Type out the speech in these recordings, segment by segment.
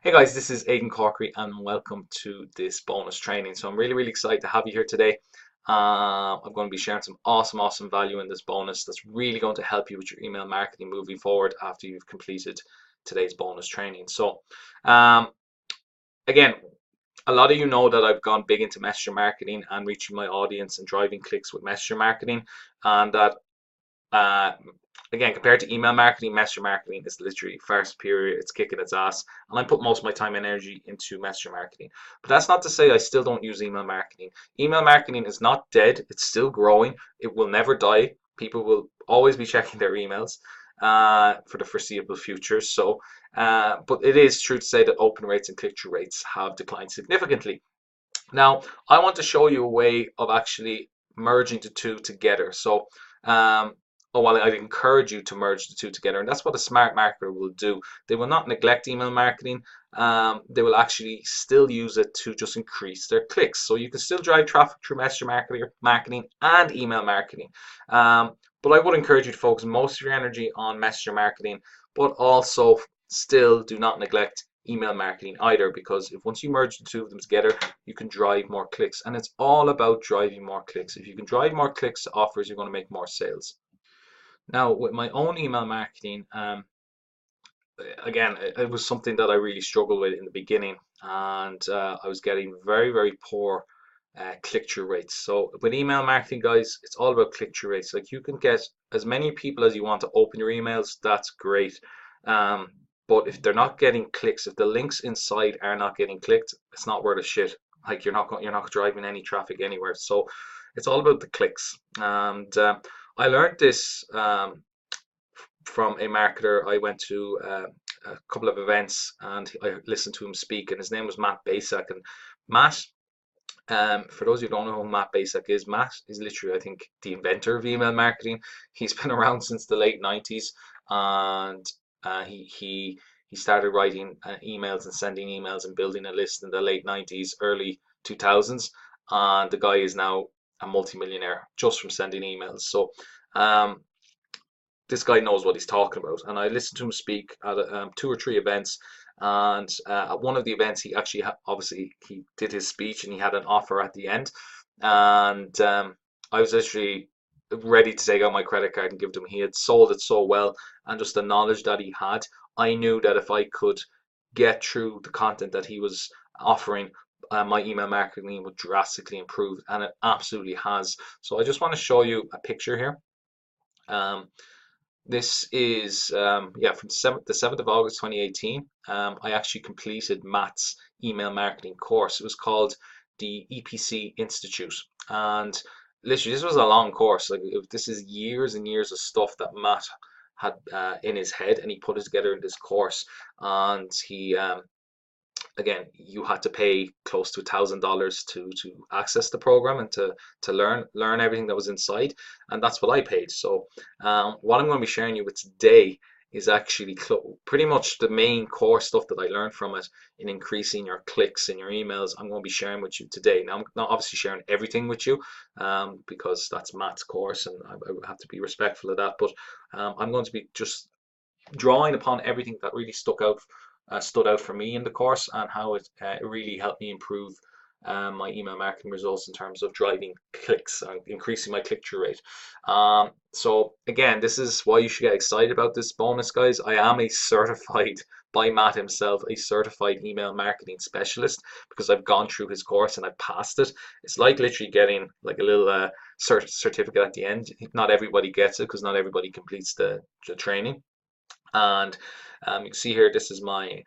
Hey guys, this is Aidan Corkery and welcome to this bonus training. So I'm really excited to have you here today. I'm going to be sharing some awesome value in this bonus that's really going to help you with your email marketing moving forward after you've completed today's bonus training. So um, again, a lot of you know that I've gone big into messenger marketing and reaching my audience and driving clicks with messenger marketing, and that uh, again, compared to email marketing, messenger marketing is literally far superior. It's kicking its ass, and I put most of my time and energy into messenger marketing. But that's not to say I still don't use email marketing. Email marketing is not dead. It's still growing. It will never die. People will always be checking their emails for the foreseeable future. But it is true to say that open rates and click-through rates have declined significantly. Now, I want to show you a way of actually merging the two together. Um, well, I'd encourage you to merge the two together, and that's what a smart marketer will do. They will not neglect email marketing. They will actually still use it to just increase their clicks. So you can still drive traffic through messenger marketing and email marketing. But I would encourage you to focus most of your energy on messenger marketing, but also still do not neglect email marketing either, because if once you merge the two of them together, you can drive more clicks, and it's all about driving more clicks. If you can drive more clicks to offers, you're going to make more sales. Now, with my own email marketing, again, it was something that I really struggled with in the beginning, and I was getting very poor click-through rates. So with email marketing, guys, it's all about click-through rates. Like, you can get as many people as you want to open your emails, that's great. Um, but if they're not getting clicks, if the links inside are not getting clicked, it's not worth a shit. Like, you're not driving any traffic anywhere. So it's all about the clicks. And I learned this from a marketer. I went to a couple of events and I listened to him speak, and his name was Matt Basak. And Matt, for those who don't know who Matt Basak is, Matt is literally, I think, the inventor of email marketing. He's been around since the late 90s, and he started writing emails and sending emails and building a list in the late 90s, early 2000s, and the guy is now a multimillionaire just from sending emails. So um, this guy knows what he's talking about. And I listened to him speak at two or three events. And at one of the events, he actually obviously he did his speech and he had an offer at the end. And I was literally ready to take out my credit card and give it to him. He had sold it so well, and just the knowledge that he had, I knew that if I could get through the content that he was offering, my email marketing would drastically improve, and it absolutely has. So I just want to show you a picture here. Um, this is yeah, from the 7th of August 2018. I actually completed Matt's email marketing course. It was called the EPC Institute, and literally this was a long course. Like, this is years and years of stuff that Matt had in his head, and he put it together in this course. And he again, you had to pay close to $1,000 to access the program and to learn everything that was inside, and that's what I paid. So what I'm going to be sharing you with today is actually pretty much the main core stuff that I learned from it in increasing your clicks in your emails. I'm going to be sharing with you today. Now, I'm not obviously sharing everything with you because that's Matt's course, and I have to be respectful of that. But I'm going to be just drawing upon everything that really stood out for me in the course, and how it really helped me improve my email marketing results in terms of driving clicks and increasing my click-through rate. So again, this is why you should get excited about this bonus, guys. I am a certified, by Matt himself, a certified email marketing specialist, because I've gone through his course and I've passed it. It's like literally getting like a little certificate at the end. Not everybody gets it because not everybody completes the training. And you can see here, this is my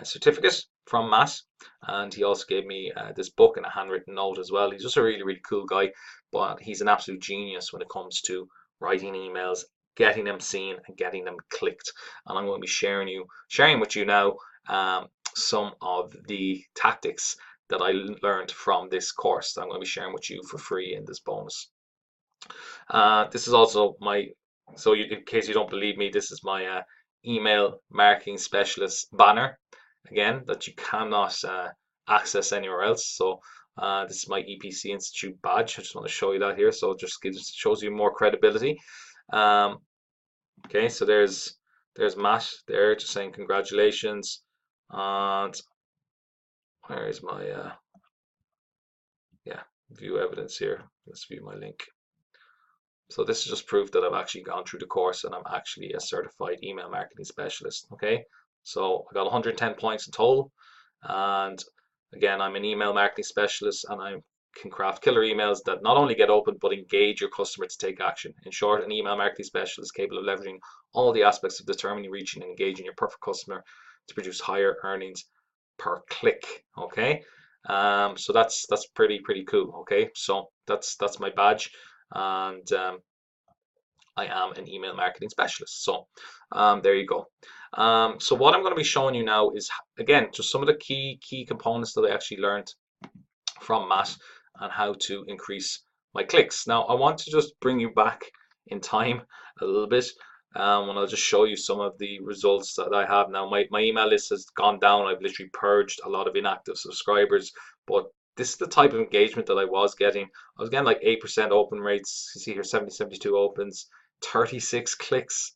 certificate from Matt, and he also gave me this book and a handwritten note as well. He's just a really cool guy, but he's an absolute genius when it comes to writing emails, getting them seen, and getting them clicked. And I'm going to be sharing with you now some of the tactics that I learned from this course that I'm going to be sharing with you for free in this bonus. This is also in case you don't believe me, this is my email marketing specialist banner, again, that you cannot access anywhere else. So this is my EPC Institute badge. I just want to show you that here. So it just shows you more credibility. Okay, so there's Matt there just saying congratulations. And where is my yeah, view evidence here. Let's view my link. So this is just proof that I've actually gone through the course and I'm actually a certified email marketing specialist. Okay, so I got 110 points in total, and again, I'm an email marketing specialist, and I can craft killer emails that not only get open but engage your customer to take action. In short, an email marketing specialist capable of leveraging all the aspects of determining, reaching, and engaging your perfect customer to produce higher earnings per click. Okay, so that's pretty cool. Okay, so that's my badge, and I am an email marketing specialist. So there you go. So what I'm going to be showing you now is, again, just some of the key components that I actually learned from Matt and how to increase my clicks. Now I want to just bring you back in time a little bit, and I'll just show you some of the results that I have now. My email list has gone down. I've literally purged a lot of inactive subscribers, but this is the type of engagement that I was getting. I was getting like 8% open rates. You see here 72 opens, 36 clicks,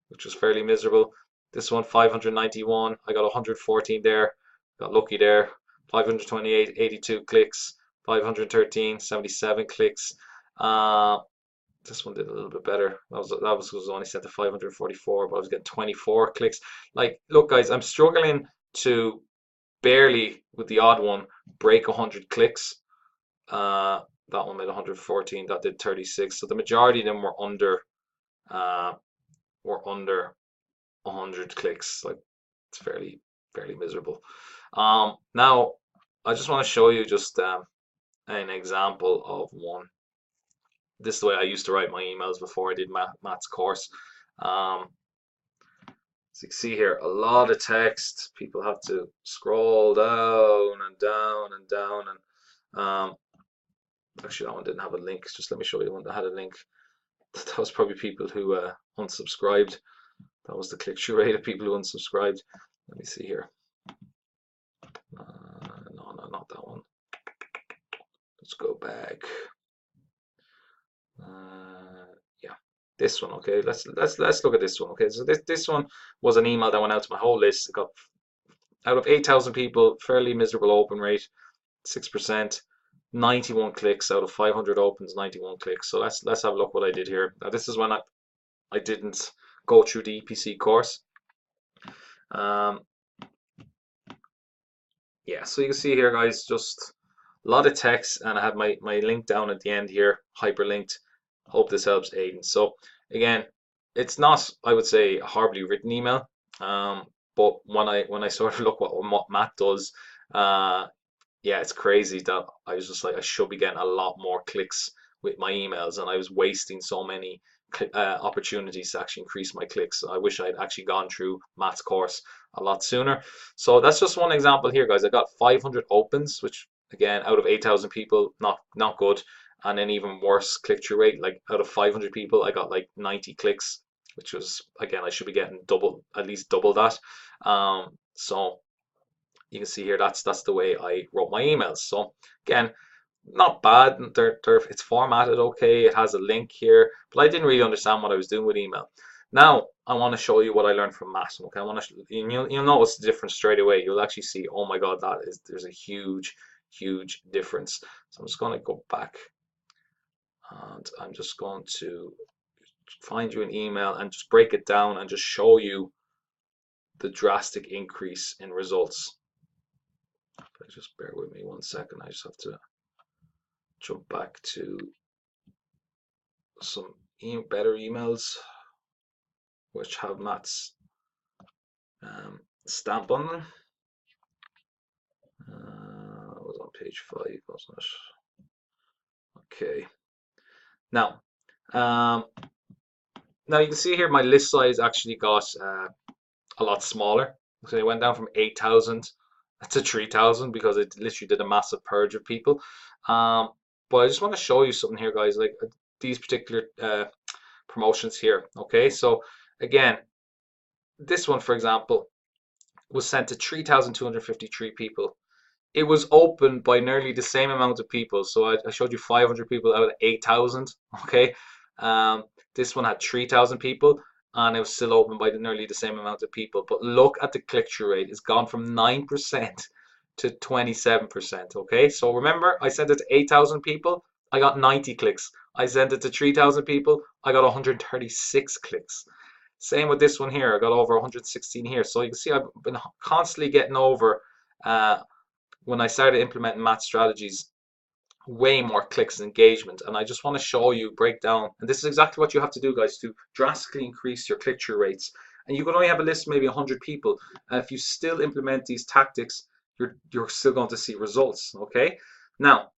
which was fairly miserable. This one 591, I got 114 there, got lucky there. 528, 82 clicks, 513, 77 clicks. Uh, this one did a little bit better. That was only set to 544, but I was getting 24 clicks. Like, look, guys, I'm struggling to barely, with the odd one, break 100 clicks. That one made 114. That did 36. So the majority of them uh, were under 100 clicks. Like, it's fairly miserable. Now I just want to show you just an example of one. This is the way I used to write my emails before I did Matt's course. Um, so you can see here a lot of text. People have to scroll down and down and down. And actually, that one didn't have a link. Just let me show you one that had a link. That was probably people who unsubscribed. That was the click-through rate of people who unsubscribed. Let me see here. No, not that one. Let's go back. Yeah, this one. Okay, let's look at this one. Okay, so this one was an email that went out to my whole list. It got, out of 8,000 people, fairly miserable open rate, 6%, 91 clicks out of 500 opens, 91 clicks. So let's have a look what I did here. Now this is when I didn't go through the EPC course. Yeah, so you can see here, guys, just a lot of text, and I have my link down at the end here, hyperlinked. Hope this helps, Aiden. So again, it's not, I would say, a horribly written email, but when I sort of look what Matt does, yeah, it's crazy that I was just like, I should be getting a lot more clicks with my emails, and I was wasting so many opportunities to actually increase my clicks. I wish I'd actually gone through Matt's course a lot sooner. So that's just one example here, guys. I got 500 opens, which again, out of 8,000 people, not good. And then even worse click-through rate, like out of 500 people, I got like 90 clicks, which was, again, I should be getting at least double that. So you can see here, that's the way I wrote my emails. So again, not bad. It's formatted okay. It has a link here, but I didn't really understand what I was doing with email. Now I want to show you what I learned from Matt. Okay, I want to. You'll notice the difference straight away. You'll actually see, oh my God, there's a huge difference. So I'm just going to go back, and I'm just going to find you an email and just break it down and just show you the drastic increase in results. Just bear with me 1 second. I just have to jump back to some better emails which have Matt's stamp on them. I was on page 5, wasn't it? Okay. Now you can see here my list size actually got a lot smaller. So it went down from 8,000 to 3,000 because it literally did a massive purge of people. But I just want to show you something here, guys, like these particular promotions here. Okay, so again, this one, for example, was sent to 3,253 people. It was opened by nearly the same amount of people. So I showed you 500 people out of 8,000. Okay, this one had 3,000 people, and it was still opened by nearly the same amount of people. But look at the click-through rate. It's gone from 9% to 27%. Okay, so remember, I sent it to 8,000 people, I got 90 clicks. I sent it to 3,000 people, I got 136 clicks. Same with this one here, I got over 116 here. So you can see I've been constantly getting over, when I started implementing Matt strategies, way more clicks and engagement. And I just want to show you, break down, and this is exactly what you have to do, guys, to drastically increase your click-through rates. And you can only have a list of maybe 100 people, and if you still implement these tactics, you're still going to see results. Okay, now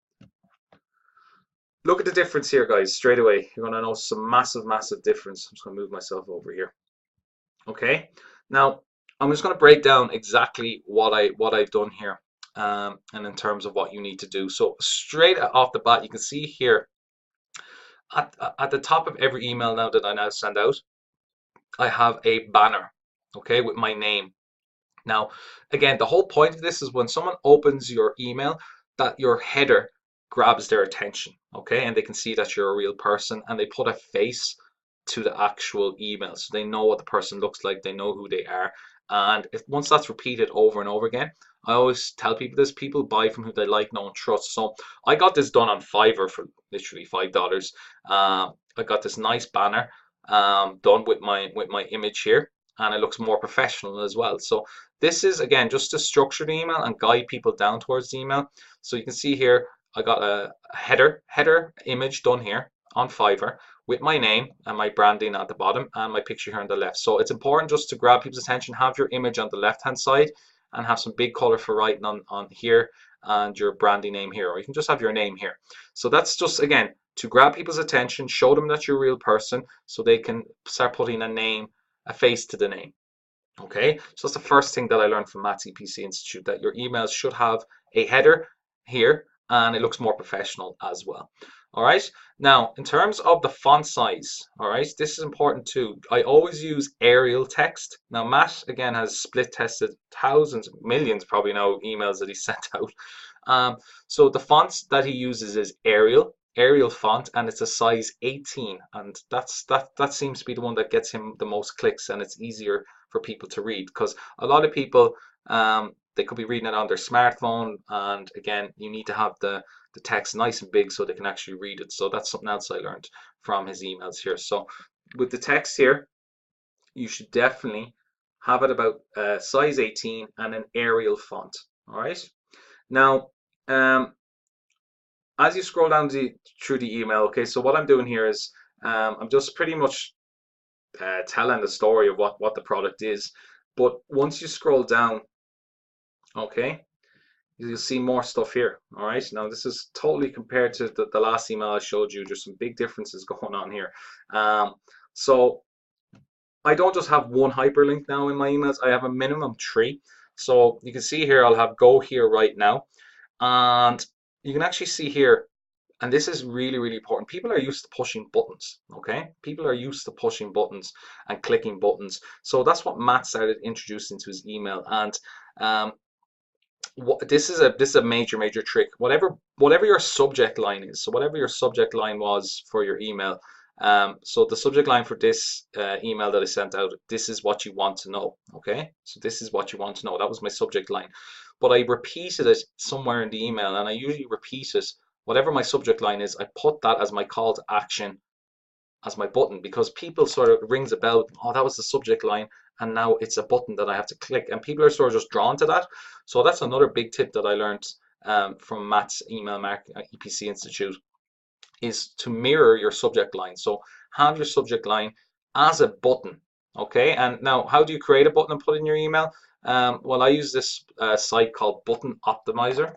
look at the difference here, guys. Straight away you're going to notice some massive difference. I'm just going to move myself over here. Okay, now I'm just going to break down exactly what I've done here, and in terms of what you need to do. So straight off the bat, you can see here at the top of every email now that I now send out, I have a banner, okay, with my name. Now, again, the whole point of this is when someone opens your email, that your header grabs their attention, okay, and they can see that you're a real person, and they put a face to the actual email, so they know what the person looks like, they know who they are. And if once that's repeated over and over again, I always tell people this: people buy from who they like, know, and trust. So I got this done on Fiverr for literally $5. I got this nice banner done with my image here, and it looks more professional as well. So this is, again, just to structure the email and guide people down towards the email. So you can see here I got a header image done here on Fiverr with my name and my branding at the bottom and my picture here on the left. So it's important just to grab people's attention, have your image on the left hand side and have some big color for writing on here and your branding name here, or you can just have your name here. So that's just, again, to grab people's attention, show them that you're a real person so they can start putting a name, a face to the name. Okay, so that's the first thing that I learned from Matt's EPC Institute, that your emails should have a header here and it looks more professional as well. All right, now in terms of the font size, all right, this is important too. I always use Arial text. Now Matt, again, has split tested thousands, millions probably now, emails that he sent out. So the fonts that he uses is Arial font, and it's a size 18, and that seems to be the one that gets him the most clicks, and it's easier for people to read, because a lot of people, they could be reading it on their smartphone, and again, you need to have the text nice and big so they can actually read it. So that's something else I learned from his emails here. So with the text here, you should definitely have it about size 18 and an Arial font. All right, now as you scroll down through the email, okay, so what I'm doing here is I'm just pretty much telling the story of what the product is. But once you scroll down, okay, you'll see more stuff here. All right, now this is totally compared to the last email I showed you. There's some big differences going on here. So I don't just have one hyperlink now in my emails, I have a minimum 3. So you can see here I'll have go here right now, and you can actually see here, and this is really important. People are used to pushing buttons, okay? People are used to pushing buttons and clicking buttons. So that's what Matt started introducing to his email. And this is a major trick. Whatever your subject line is, so whatever your subject line was for your email, so the subject line for this email that I sent out, this is what you want to know, okay? So this is what you want to know. That was my subject line. But I repeated it somewhere in the email, and I usually repeat it, whatever my subject line is, I put that as my call to action, as my button, because people sort of rings a bell. Oh, that was the subject line, and now it's a button that I have to click, and people are sort of just drawn to that. So that's another big tip that I learned from Matt's Email Marketing EPC Institute, is to mirror your subject line. So have your subject line as a button, okay? And now, how do you create a button and put it in your email? Well, I use this site called Button Optimizer.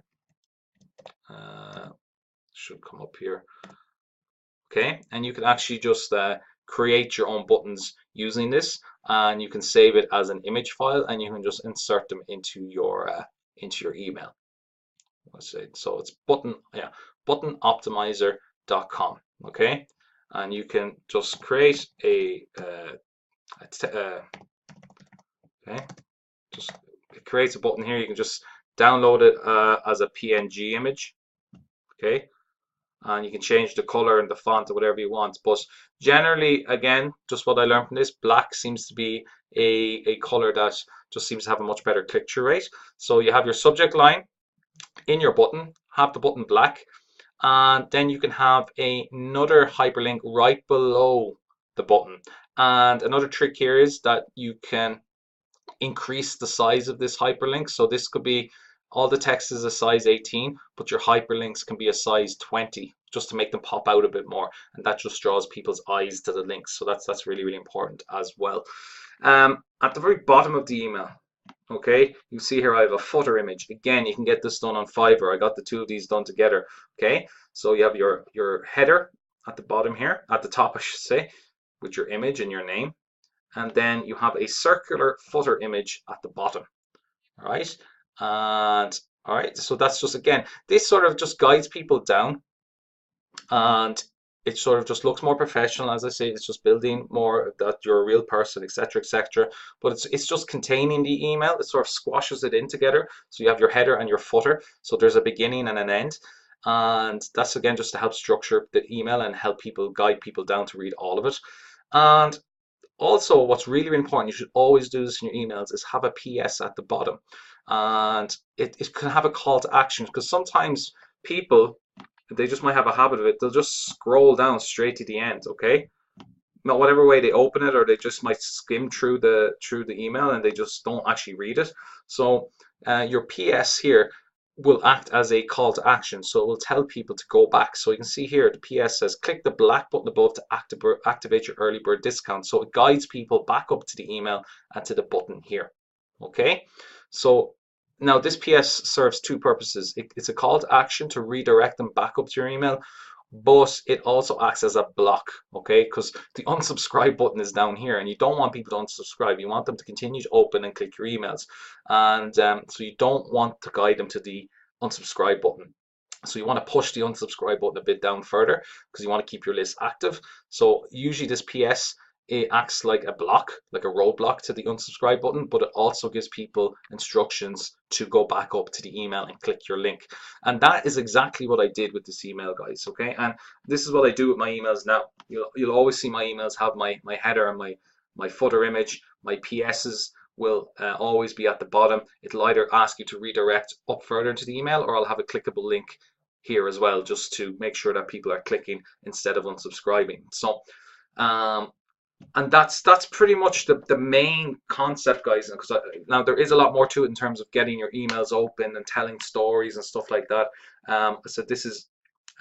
Should come up here, okay? And you can actually just create your own buttons using this, and you can save it as an image file, and you can just insert them into your email. Let's say, so it's buttonoptimizer.com, okay? And you can just create okay, just it creates a button here. You can just download it as a PNG image, okay? and you can change the color and the font or whatever you want. But generally, again, just what I learned from this, black seems to be a color that just seems to have a much better click-through rate. So you have your subject line in your button, have the button black, and then you can have another hyperlink right below the button. And another trick here is that you can increase the size of this hyperlink. So this could be, all the text is a size 18, but your hyperlinks can be a size 20, just to make them pop out a bit more, and that just draws people's eyes to the links. So that's really, really important as well. At the very bottom of the email, okay, you see here I have a footer image. Again, you can get this done on Fiverr. I got the two of these done together. Okay, so you have your header at the bottom here, at the top I should say, with your image and your name, and then you have a circular footer image at the bottom. All right, and all right, so that's just, again, this sort of just guides people down, and it sort of just looks more professional. As I say, it's just building more that you're a real person, etc., etc. But it's just containing the email. It sort of squashes it in together. So you have your header and your footer. So there's a beginning and an end. And that's, again, just to help structure the email and help people, guide people down to read all of it. And also, what's really important, you should always do this in your emails, is have a PS at the bottom. And it can have a call to action, because sometimes people, they just might have a habit of it. They'll just scroll down straight to the end, okay? Not whatever way they open it, or they just might skim through the email and they just don't actually read it. So your PS here will act as a call to action. So it will tell people to go back. So you can see here, the PS says, click the black button above to activate your early bird discount. So it guides people back up to the email and to the button here. Okay, so now this PS serves two purposes. It's a call to action to redirect them back up to your email, but it also acts as a block, okay? Because the unsubscribe button is down here, and you don't want people to unsubscribe. You want them to continue to open and click your emails, and so you don't want to guide them to the unsubscribe button. So you want to push the unsubscribe button a bit down further, because you want to keep your list active. So usually this PS, it acts like a block, like a roadblock to the unsubscribe button, but it also gives people instructions to go back up to the email and click your link. And that is exactly what I did with this email, guys, okay? And this is what I do with my emails now. You'll always see my emails have my header and my footer image. My PSs will always be at the bottom. It'll either ask you to redirect up further into the email, or I'll have a clickable link here as well, just to make sure that people are clicking instead of unsubscribing. So and that's pretty much the main concept, guys. Because now there is a lot more to it in terms of getting your emails open and telling stories and stuff like that. So this is,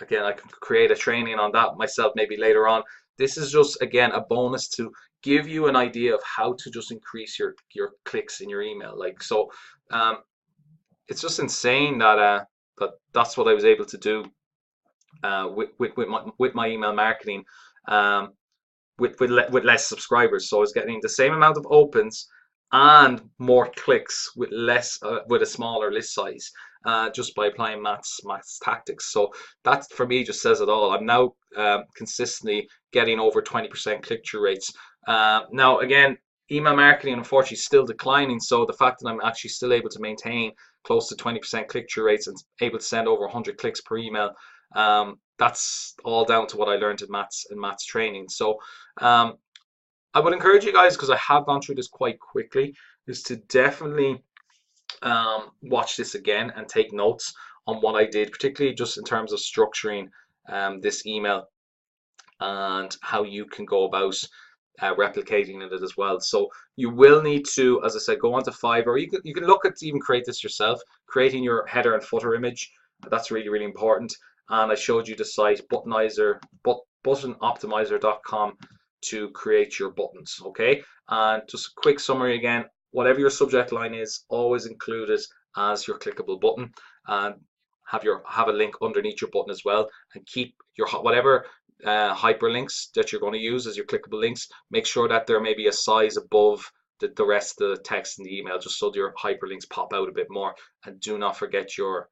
again, I can create a training on that myself maybe later on. This is just, again, a bonus to give you an idea of how to just increase your clicks in your email. Like, so it's just insane that that's what I was able to do with my email marketing. With less subscribers. So I was getting the same amount of opens and more clicks with less with a smaller list size, just by applying Matt's tactics. So that, for me, just says it all. I'm now consistently getting over 20% click-through rates. Now, again, email marketing, unfortunately, is still declining. So the fact that I'm actually still able to maintain close to 20% click-through rates and able to send over 100 clicks per email, that's all down to what I learned in Matt's training. So I would encourage you guys, because I have gone through this quite quickly, is to definitely watch this again and take notes on what I did, particularly just in terms of structuring this email and how you can go about replicating it as well. So you will need to, as I said, go onto Fiverr, or you can look at even create this yourself, creating your header and footer image. That's really, really important. And I showed you the site buttonoptimizer.com to create your buttons, okay? And just a quick summary again, whatever your subject line is, always include it as your clickable button, and have a link underneath your button as well, and keep your whatever hyperlinks that you're going to use as your clickable links, make sure that they're maybe a size above the rest of the text in the email, just so your hyperlinks pop out a bit more. And do not forget your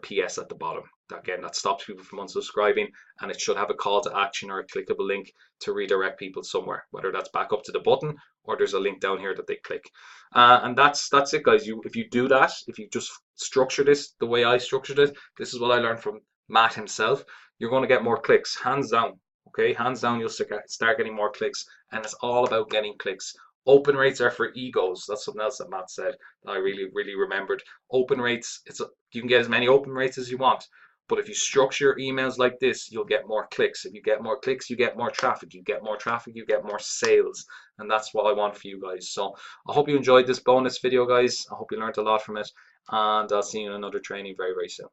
PS at the bottom. Again, that stops people from unsubscribing, and it should have a call to action or a clickable link to redirect people somewhere, whether that's back up to the button or there's a link down here that they click. And that's it, guys. If you do that, if you just structure this the way I structured it, this is what I learned from Matt himself. you're going to get more clicks, hands down. Okay, hands down, you'll start getting more clicks, and it's all about getting clicks. Open rates are for egos. That's something else that Matt said that I really remembered. Open rates, you can get as many open rates as you want, but if you structure your emails like this, you'll get more clicks. If you get more clicks, you get more traffic. You get more traffic, you get more sales, and that's what I want for you guys. So I hope you enjoyed this bonus video, guys. I hope you learned a lot from it, and I'll see you in another training very soon.